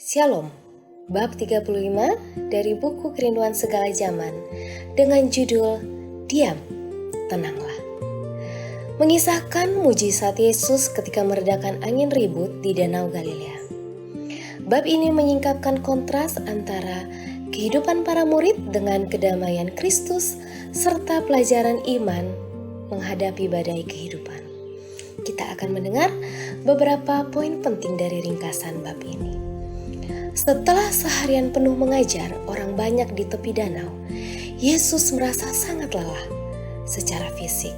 Shalom, bab 35 dari buku Kerinduan Segala Zaman dengan judul Diam, Tenanglah. Mengisahkan mujizat Yesus ketika meredakan angin ribut di Danau Galilea. Bab ini menyingkapkan kontras antara kehidupan para murid dengan kedamaian Kristus serta pelajaran iman menghadapi badai kehidupan. Kita akan mendengar beberapa poin penting dari ringkasan bab ini. Setelah seharian penuh mengajar orang banyak di tepi danau, Yesus merasa sangat lelah secara fisik.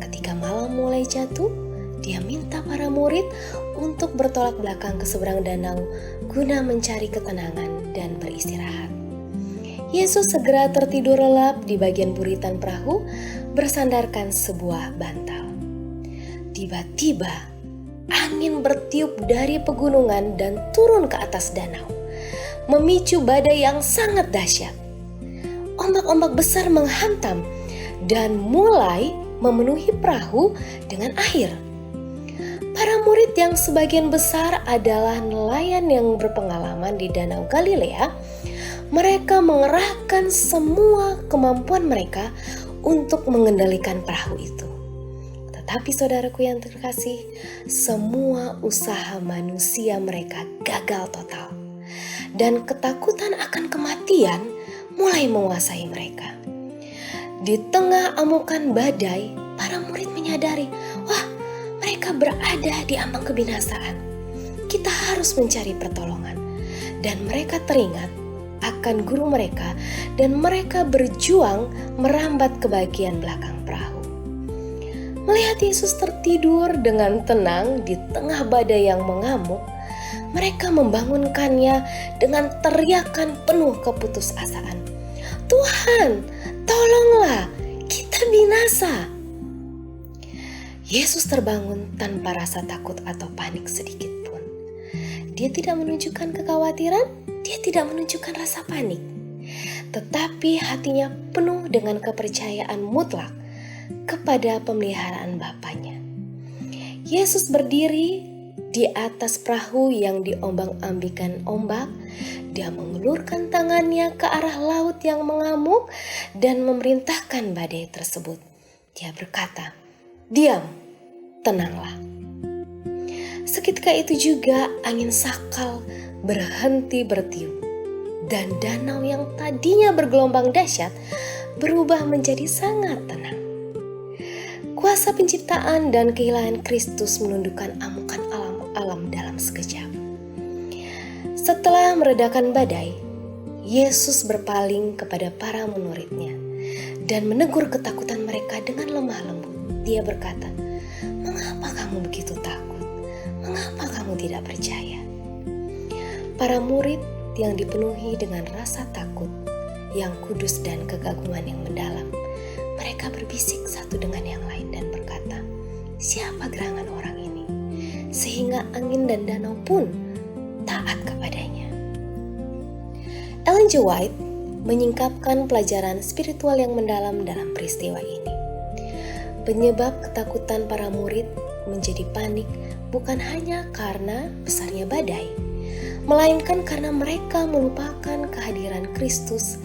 Ketika malam mulai jatuh, dia minta para murid untuk bertolak belakang ke seberang danau guna mencari ketenangan dan beristirahat. Yesus segera tertidur lelap di bagian buritan perahu bersandarkan sebuah bantal. Tiba-tiba angin bertiup dari pegunungan dan turun ke atas danau, memicu badai yang sangat dahsyat. Ombak-ombak besar menghantam dan mulai memenuhi perahu dengan air. Para murid yang sebagian besar adalah nelayan yang berpengalaman di Danau Galilea, mereka mengerahkan semua kemampuan mereka untuk mengendalikan perahu itu. Tetapi saudaraku yang terkasih, semua usaha manusia mereka gagal total. Dan ketakutan akan kematian mulai menguasai mereka. Di tengah amukan badai, para murid menyadari, wah, mereka berada di ambang kebinasaan. Kita harus mencari pertolongan. Dan mereka teringat akan guru mereka dan mereka berjuang merambat ke bagian belakang perahu. Melihat Yesus tertidur dengan tenang di tengah badai yang mengamuk, mereka membangunkannya dengan teriakan penuh keputusasaan. Tuhan, tolonglah, kita binasa. Yesus terbangun tanpa rasa takut atau panik sedikit pun. Dia tidak menunjukkan kekhawatiran, dia tidak menunjukkan rasa panik. Tetapi hatinya penuh dengan kepercayaan mutlak kepada pemeliharaan Bapaknya. Yesus berdiri di atas perahu yang diombang-ambingkan ombak. Dia mengulurkan tangannya ke arah laut yang mengamuk dan memerintahkan badai tersebut. Dia berkata, "Diam, tenanglah." Seketika itu juga angin sakal berhenti bertiup dan danau yang tadinya bergelombang dahsyat berubah menjadi sangat tenang. Kuasa penciptaan dan kehilangan Kristus menundukkan amukan alam dalam sekejap. Setelah meredakan badai, Yesus berpaling kepada para murid-Nya dan menegur ketakutan mereka dengan lemah lembut. Dia berkata, "Mengapa kamu begitu takut? Mengapa kamu tidak percaya?" Para murid yang dipenuhi dengan rasa takut yang kudus dan kegaguman yang mendalam, mereka berbisik satu dengan yang lain dan berkata, "Siapa gerangan orang ini, sehingga angin dan danau pun taat kepadanya?" Ellen G. White menyingkapkan pelajaran spiritual yang mendalam dalam peristiwa ini. Penyebab ketakutan para murid menjadi panik bukan hanya karena besarnya badai, melainkan karena mereka melupakan kehadiran Kristus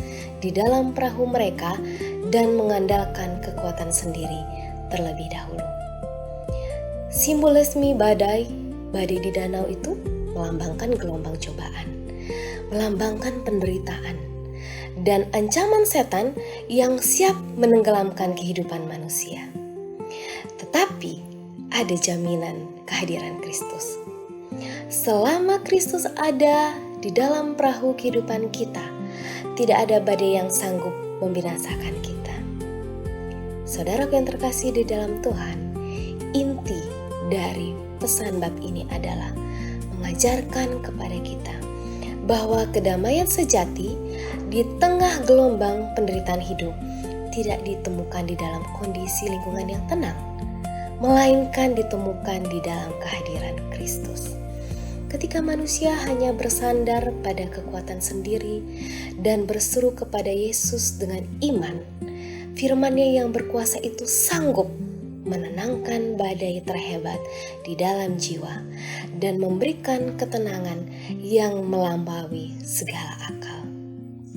di dalam perahu mereka dan mengandalkan kekuatan sendiri terlebih dahulu. Simbolisme badai di danau itu melambangkan gelombang cobaan, melambangkan penderitaan, dan ancaman setan yang siap menenggelamkan kehidupan manusia. Tetapi ada jaminan kehadiran Kristus. Selama Kristus ada di dalam perahu kehidupan kita, tidak ada badai yang sanggup membinasakan kita. Saudara yang terkasih di dalam Tuhan, inti dari pesan bab ini adalah mengajarkan kepada kita bahwa kedamaian sejati di tengah gelombang penderitaan hidup tidak ditemukan di dalam kondisi lingkungan yang tenang, melainkan ditemukan di dalam kehadiran Kristus. Ketika manusia hanya bersandar pada kekuatan sendiri dan berseru kepada Yesus dengan iman, firman-Nya yang berkuasa itu sanggup menenangkan badai terhebat di dalam jiwa, dan memberikan ketenangan yang melampaui segala akal.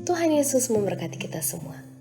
Tuhan Yesus memberkati kita semua.